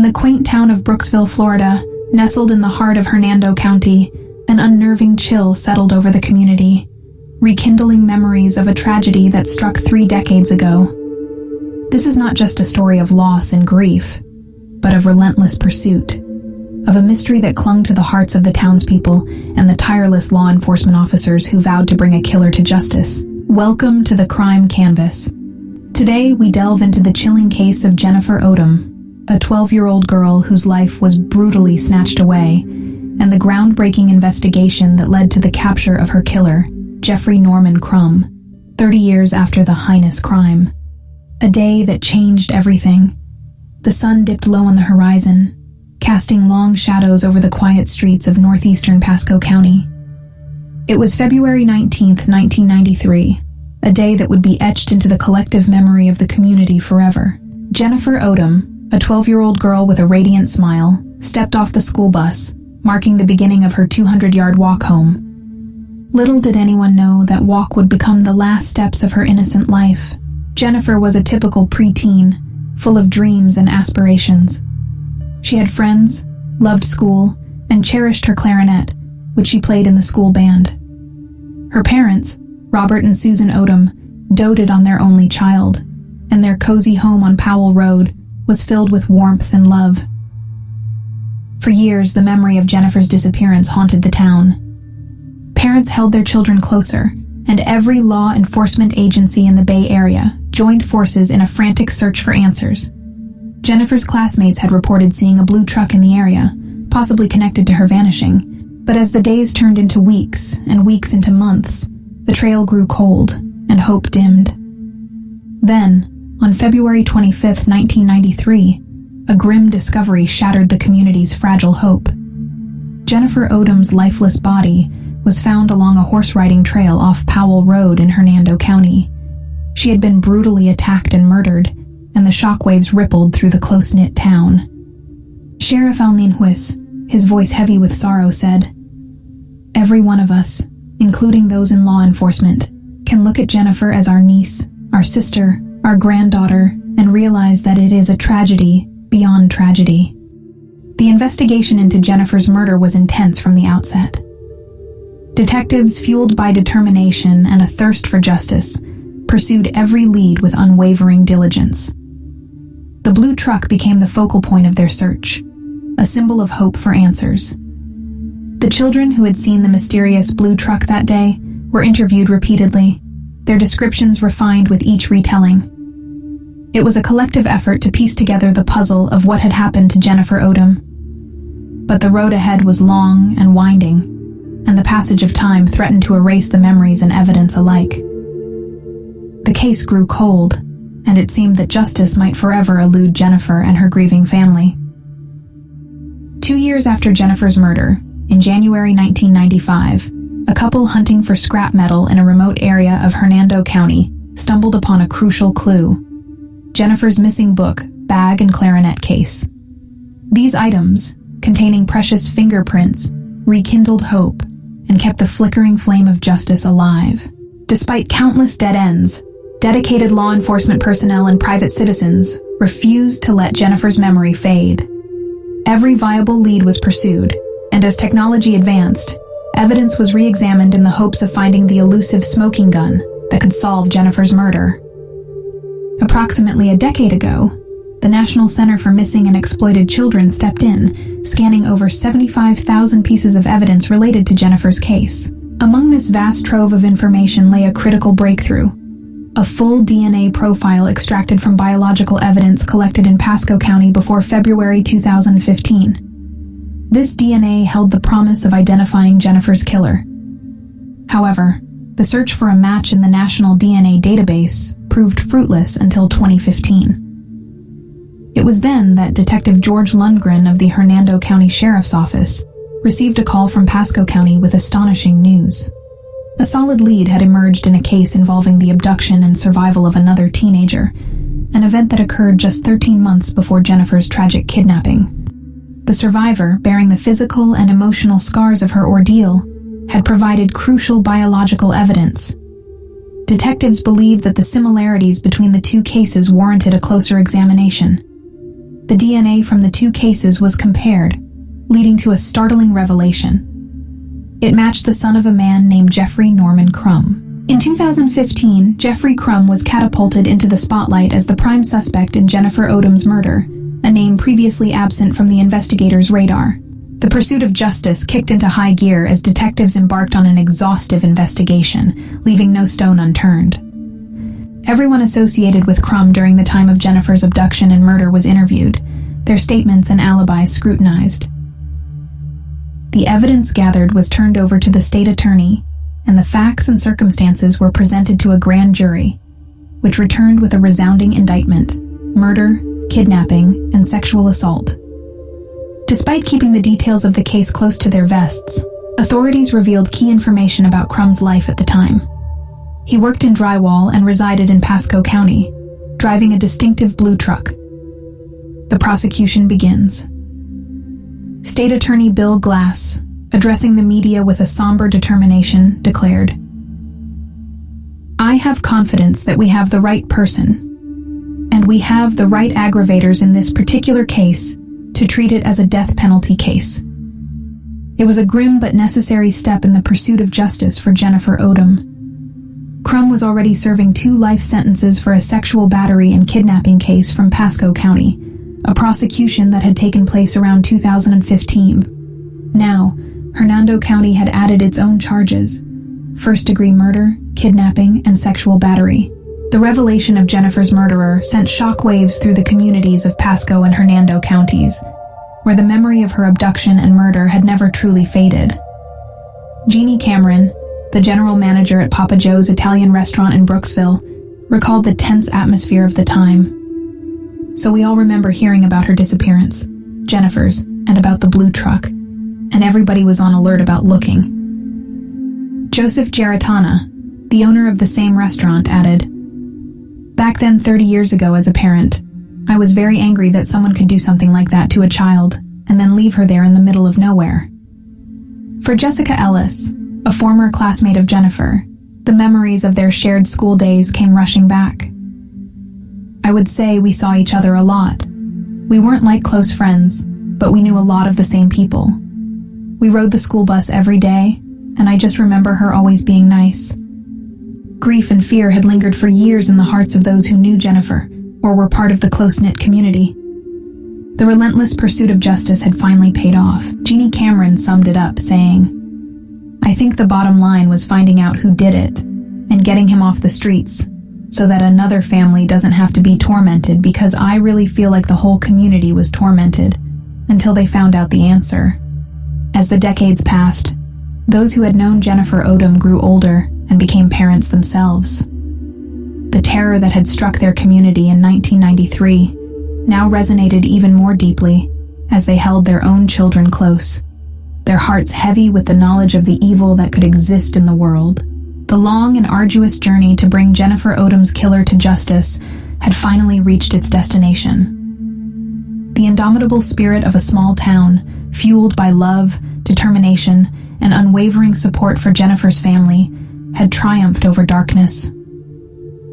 the quaint town of Brooksville, Florida, nestled in the heart of Hernando County, an unnerving chill settled over the community, rekindling memories of a tragedy that struck 3 decades ago. This is not just a story of loss and grief, but of relentless pursuit, of a mystery that clung to the hearts of the townspeople and the tireless law enforcement officers who vowed to bring a killer to justice. Welcome to the Crime Canvas. Today, we delve into the chilling case of Jennifer Odom, a 12-year-old girl whose life was brutally snatched away, and the groundbreaking investigation that led to the capture of her killer, Jeffrey Norman Crum, 30 years after the heinous crime. A day that changed everything. The sun dipped low on the horizon, casting long shadows over the quiet streets of northeastern Pasco County. It was February 19, 1993, a day that would be etched into the collective memory of the community forever. Jennifer Odom, a 12-year-old girl with a radiant smile, stepped off the school bus, marking the beginning of her 200-yard walk home. Little did anyone know that walk would become the last steps of her innocent life. Jennifer was a typical preteen, full of dreams and aspirations. She had friends, loved school, and cherished her clarinet, which she played in the school band. Her parents, Robert and Susan Odom, doted on their only child, and their cozy home on Powell Road was filled with warmth and love. For years, the memory of Jennifer's disappearance haunted the town. Parents held their children closer, and every law enforcement agency in the Bay Area joined forces in a frantic search for answers. Jennifer's classmates had reported seeing a blue truck in the area, possibly connected to her vanishing, but as the days turned into weeks and weeks into months, the trail grew cold and hope dimmed. Then, on February 25, 1993, a grim discovery shattered the community's fragile hope. Jennifer Odom's lifeless body was found along a horse-riding trail off Powell Road in Hernando County. She had been brutally attacked and murdered, and the shockwaves rippled through the close-knit town. Sheriff Alninhuis, his voice heavy with sorrow, said, "Every one of us, including those in law enforcement, can look at Jennifer as our niece, our sister, our granddaughter, and realize that it is a tragedy beyond tragedy." The investigation into Jennifer's murder was intense from the outset. Detectives, fueled by determination and a thirst for justice, pursued every lead with unwavering diligence. The blue truck became the focal point of their search, a symbol of hope for answers. The children who had seen the mysterious blue truck that day were interviewed repeatedly, their descriptions refined with each retelling. It was a collective effort to piece together the puzzle of what had happened to Jennifer Odom. But the road ahead was long and winding, and the passage of time threatened to erase the memories and evidence alike. The case grew cold, and it seemed that justice might forever elude Jennifer and her grieving family. 2 years after Jennifer's murder, in January 1995, a couple hunting for scrap metal in a remote area of Hernando County stumbled upon a crucial clue: Jennifer's missing book, bag, and clarinet case. These items, containing precious fingerprints, rekindled hope and kept the flickering flame of justice alive. Despite countless dead ends, dedicated law enforcement personnel and private citizens refused to let Jennifer's memory fade. Every viable lead was pursued, and as technology advanced, evidence was re-examined in the hopes of finding the elusive smoking gun that could solve Jennifer's murder. Approximately a decade ago, the National Center for Missing and Exploited Children stepped in, scanning over 75,000 pieces of evidence related to Jennifer's case. Among this vast trove of information lay a critical breakthrough: a full DNA profile extracted from biological evidence collected in Pasco County before February 2015. This DNA held the promise of identifying Jennifer's killer. However, the search for a match in the national DNA database proved fruitless until 2015. It was then that Detective George Lundgren of the Hernando County Sheriff's Office received a call from Pasco County with astonishing news. A solid lead had emerged in a case involving the abduction and survival of another teenager, an event that occurred just 13 months before Jennifer's tragic kidnapping. The survivor, bearing the physical and emotional scars of her ordeal, had provided crucial biological evidence. Detectives believed that the similarities between the two cases warranted a closer examination. The DNA from the two cases was compared, leading to a startling revelation. It matched the son of a man named Jeffrey Norman Crum. In 2015, Jeffrey Crum was catapulted into the spotlight as the prime suspect in Jennifer Odom's murder, a name previously absent from the investigators' radar. The pursuit of justice kicked into high gear as detectives embarked on an exhaustive investigation, leaving no stone unturned. Everyone associated with Crum during the time of Jennifer's abduction and murder was interviewed, their statements and alibis scrutinized. The evidence gathered was turned over to the state attorney, and the facts and circumstances were presented to a grand jury, which returned with a resounding indictment: murder, kidnapping, and sexual assault. Despite keeping the details of the case close to their vests, authorities revealed key information about Crum's life at the time. He worked in drywall and resided in Pasco County, driving a distinctive blue truck. The prosecution begins. State Attorney Bill Glass, addressing the media with a somber determination, declared, "I have confidence that we have the right person, and we have the right aggravators in this particular case to treat it as a death penalty case." It was a grim but necessary step in the pursuit of justice for Jennifer Odom. Crum was already serving 2 life sentences for a sexual battery and kidnapping case from Pasco County, a prosecution that had taken place around 2015. Now, Hernando County had added its own charges: first-degree murder, kidnapping, and sexual battery. The revelation of Jennifer's murderer sent shockwaves through the communities of Pasco and Hernando counties, where the memory of her abduction and murder had never truly faded. Jeannie Cameron, the general manager at Papa Joe's Italian restaurant in Brooksville, recalled the tense atmosphere of the time. "So we all remember hearing about her disappearance, Jennifer's, and about the blue truck, and everybody was on alert about looking." Joseph Geritana, the owner of the same restaurant, added, "Back then, 30 years ago, as a parent, I was very angry that someone could do something like that to a child and then leave her there in the middle of nowhere." For Jessica Ellis, a former classmate of Jennifer, the memories of their shared school days came rushing back. "I would say we saw each other a lot. We weren't like close friends, but we knew a lot of the same people. We rode the school bus every day, and I just remember her always being nice." Grief and fear had lingered for years in the hearts of those who knew Jennifer or were part of the close-knit community. The relentless pursuit of justice had finally paid off. Jeannie Cameron summed it up, saying, "I think the bottom line was finding out who did it and getting him off the streets so that another family doesn't have to be tormented, because I really feel like the whole community was tormented until they found out the answer." As the decades passed, those who had known Jennifer Odom grew older and became parents themselves. The terror that had struck their community in 1993 now resonated even more deeply as they held their own children close, their hearts heavy with the knowledge of the evil that could exist in the world. The long and arduous journey to bring Jennifer Odom's killer to justice had finally reached its destination. The indomitable spirit of a small town, fueled by love, determination, and unwavering support for Jennifer's family, had triumphed over darkness.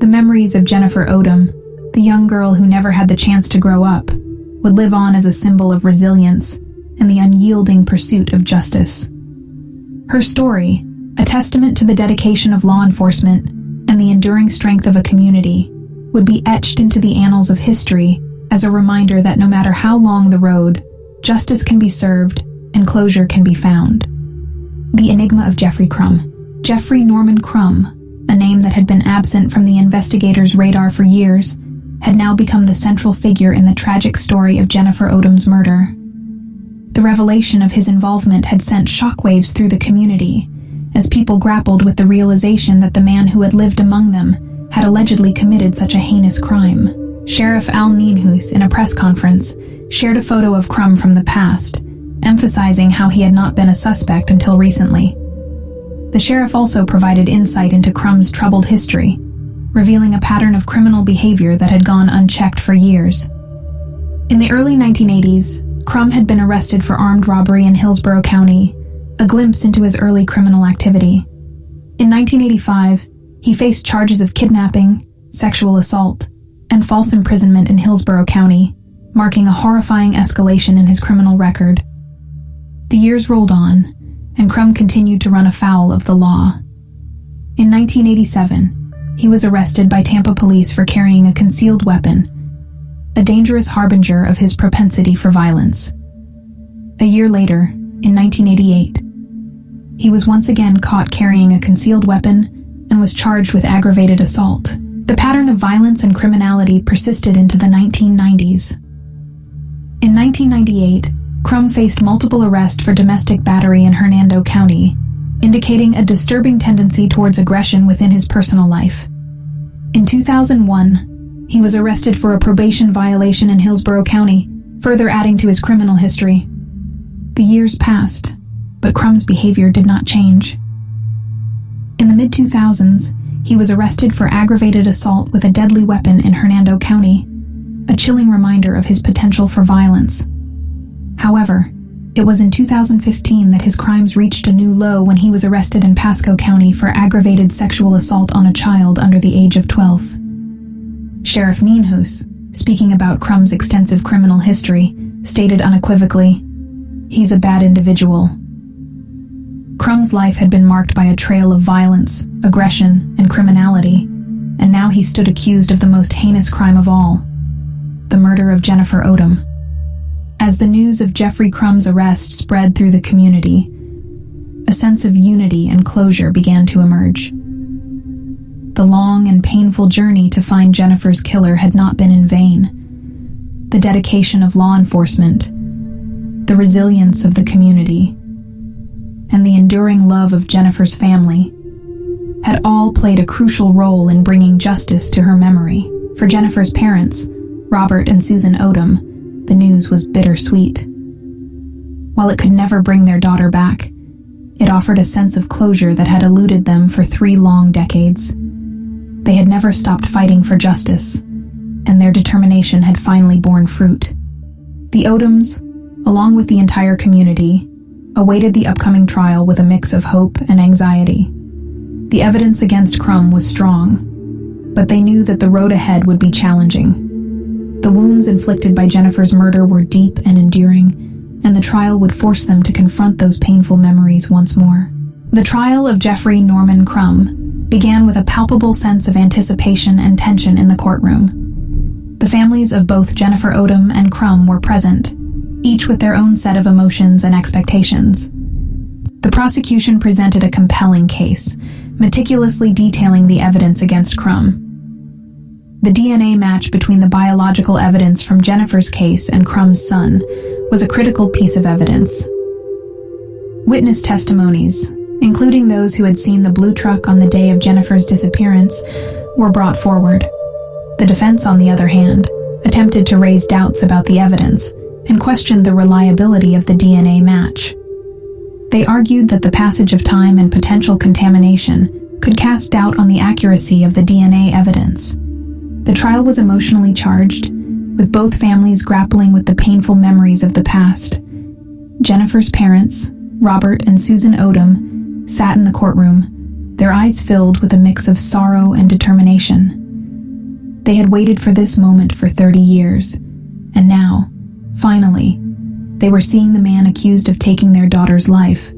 The memories of Jennifer Odom, the young girl who never had the chance to grow up, would live on as a symbol of resilience and the unyielding pursuit of justice. Her story, a testament to the dedication of law enforcement and the enduring strength of a community, would be etched into the annals of history as a reminder that no matter how long the road, justice can be served and closure can be found. The enigma of Jeffrey Crum. Jeffrey Norman Crum, a name that had been absent from the investigators' radar for years, had now become the central figure in the tragic story of Jennifer Odom's murder. The revelation of his involvement had sent shockwaves through the community as people grappled with the realization that the man who had lived among them had allegedly committed such a heinous crime. Sheriff Al Nienhuis, in a press conference, shared a photo of Crum from the past, emphasizing how he had not been a suspect until recently. The sheriff also provided insight into Crum's troubled history, revealing a pattern of criminal behavior that had gone unchecked for years. In the early 1980s, Crum had been arrested for armed robbery in Hillsborough County, a glimpse into his early criminal activity. In 1985, he faced charges of kidnapping, sexual assault, and false imprisonment in Hillsborough County, marking a horrifying escalation in his criminal record. The years rolled on, and Crum continued to run afoul of the law. In 1987, he was arrested by Tampa police for carrying a concealed weapon, a dangerous harbinger of his propensity for violence. A year later, in 1988, he was once again caught carrying a concealed weapon and was charged with aggravated assault. The pattern of violence and criminality persisted into the 1990s. In 1998, Crum faced multiple arrests for domestic battery in Hernando County, indicating a disturbing tendency towards aggression within his personal life. In 2001, he was arrested for a probation violation in Hillsborough County, further adding to his criminal history. The years passed, but Crum's behavior did not change. In the mid-2000s, he was arrested for aggravated assault with a deadly weapon in Hernando County, a chilling reminder of his potential for violence. However, it was in 2015 that his crimes reached a new low when he was arrested in Pasco County for aggravated sexual assault on a child under the age of 12. Sheriff Nienhuis, speaking about Crum's extensive criminal history, stated unequivocally, "He's a bad individual." Crum's life had been marked by a trail of violence, aggression, and criminality, and now he stood accused of the most heinous crime of all, the murder of Jennifer Odom. As the news of Jeffrey Crum's arrest spread through the community, a sense of unity and closure began to emerge. The long and painful journey to find Jennifer's killer had not been in vain. The dedication of law enforcement, the resilience of the community, and the enduring love of Jennifer's family had all played a crucial role in bringing justice to her memory. For Jennifer's parents, Robert and Susan Odom, the news was bittersweet. While it could never bring their daughter back, it offered a sense of closure that had eluded them for 3 long decades. They had never stopped fighting for justice, and their determination had finally borne fruit. The Odoms, along with the entire community, awaited the upcoming trial with a mix of hope and anxiety. The evidence against Crum was strong, but they knew that the road ahead would be challenging. The wounds inflicted by Jennifer's murder were deep and enduring, and the trial would force them to confront those painful memories once more. The trial of Jeffrey Norman Crum began with a palpable sense of anticipation and tension in the courtroom. The families of both Jennifer Odom and Crum were present, each with their own set of emotions and expectations. The prosecution presented a compelling case, meticulously detailing the evidence against Crum. The DNA match between the biological evidence from Jennifer's case and Crum's son was a critical piece of evidence. Witness testimonies, including those who had seen the blue truck on the day of Jennifer's disappearance, were brought forward. The defense, on the other hand, attempted to raise doubts about the evidence and questioned the reliability of the DNA match. They argued that the passage of time and potential contamination could cast doubt on the accuracy of the DNA evidence. The trial was emotionally charged, with both families grappling with the painful memories of the past. Jennifer's parents, Robert and Susan Odom, sat in the courtroom, their eyes filled with a mix of sorrow and determination. They had waited for this moment for 30 years, and now, finally, they were seeing the man accused of taking their daughter's life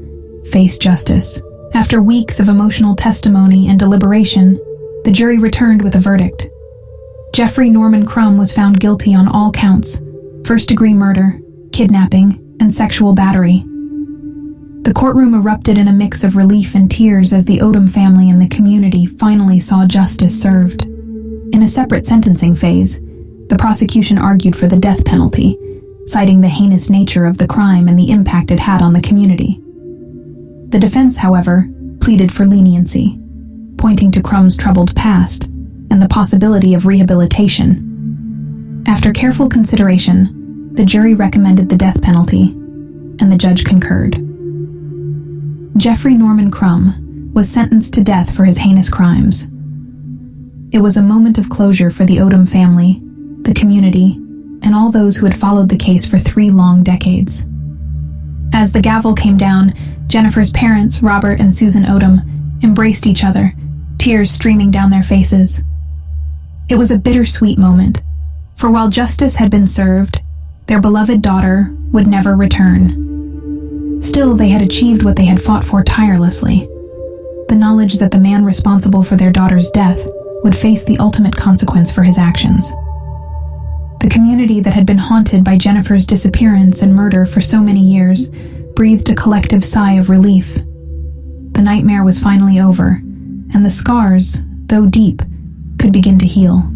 face justice. After weeks of emotional testimony and deliberation, the jury returned with a verdict. Jeffrey Norman Crum was found guilty on all counts: first-degree murder, kidnapping, and sexual battery. The courtroom erupted in a mix of relief and tears as the Odom family and the community finally saw justice served. In a separate sentencing phase, the prosecution argued for the death penalty, citing the heinous nature of the crime and the impact it had on the community. The defense, however, pleaded for leniency, pointing to Crum's troubled past and the possibility of rehabilitation. After careful consideration, the jury recommended the death penalty, and the judge concurred. Jeffrey Norman Crum was sentenced to death for his heinous crimes. It was a moment of closure for the Odom family, the community, and all those who had followed the case for 3 long decades. As the gavel came down, Jennifer's parents, Robert and Susan Odom, embraced each other, tears streaming down their faces. It was a bittersweet moment, for while justice had been served Their beloved daughter would never return. Still, they had achieved what they had fought for tirelessly. The knowledge that the man responsible for their daughter's death would face the ultimate consequence for his actions. The community that had been haunted by Jennifer's disappearance and murder for so many years breathed a collective sigh of relief. The nightmare was finally over, and the scars, though deep, could begin to heal.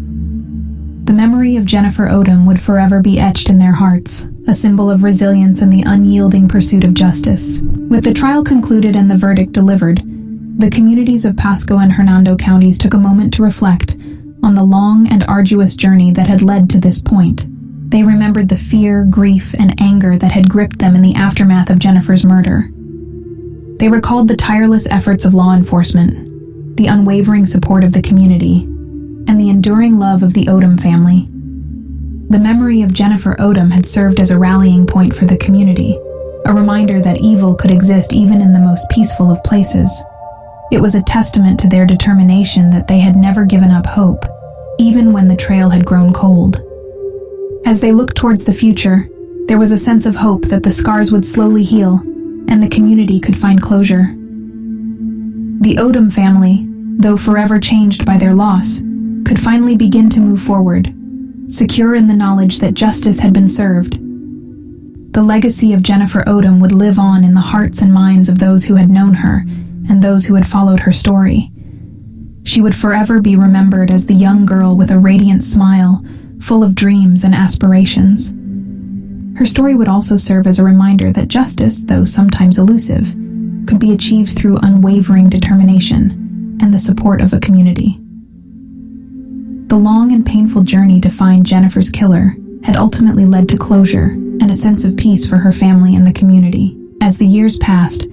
The memory of Jennifer Odom would forever be etched in their hearts, a symbol of resilience and the unyielding pursuit of justice. With the trial concluded and the verdict delivered, the communities of Pasco and Hernando counties took a moment to reflect on the long and arduous journey that had led to this point. They remembered the fear, grief, and anger that had gripped them in the aftermath of Jennifer's murder. They recalled the tireless efforts of law enforcement, the unwavering support of the community, and the enduring love of the Odom family. The memory of Jennifer Odom had served as a rallying point for the community, a reminder that evil could exist even in the most peaceful of places. It was a testament to their determination that they had never given up hope, even when the trail had grown cold. As they looked towards the future, there was a sense of hope that the scars would slowly heal and the community could find closure. The Odom family, though forever changed by their loss, could finally begin to move forward, secure in the knowledge that justice had been served. The legacy of Jennifer Odom would live on in the hearts and minds of those who had known her and those who had followed her story. She would forever be remembered as the young girl with a radiant smile, full of dreams and aspirations. Her story would also serve as a reminder that justice, though sometimes elusive, could be achieved through unwavering determination and the support of a community. The long and painful journey to find Jennifer's killer had ultimately led to closure and a sense of peace for her family and the community. As the years passed,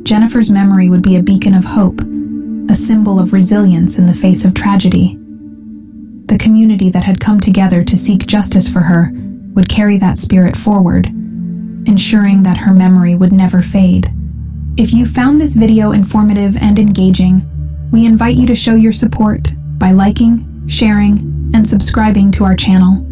Jennifer's memory would be a beacon of hope, a symbol of resilience in the face of tragedy. The community that had come together to seek justice for her would carry that spirit forward, ensuring that her memory would never fade. If you found this video informative and engaging, we invite you to show your support by liking, sharing, and subscribing to our channel.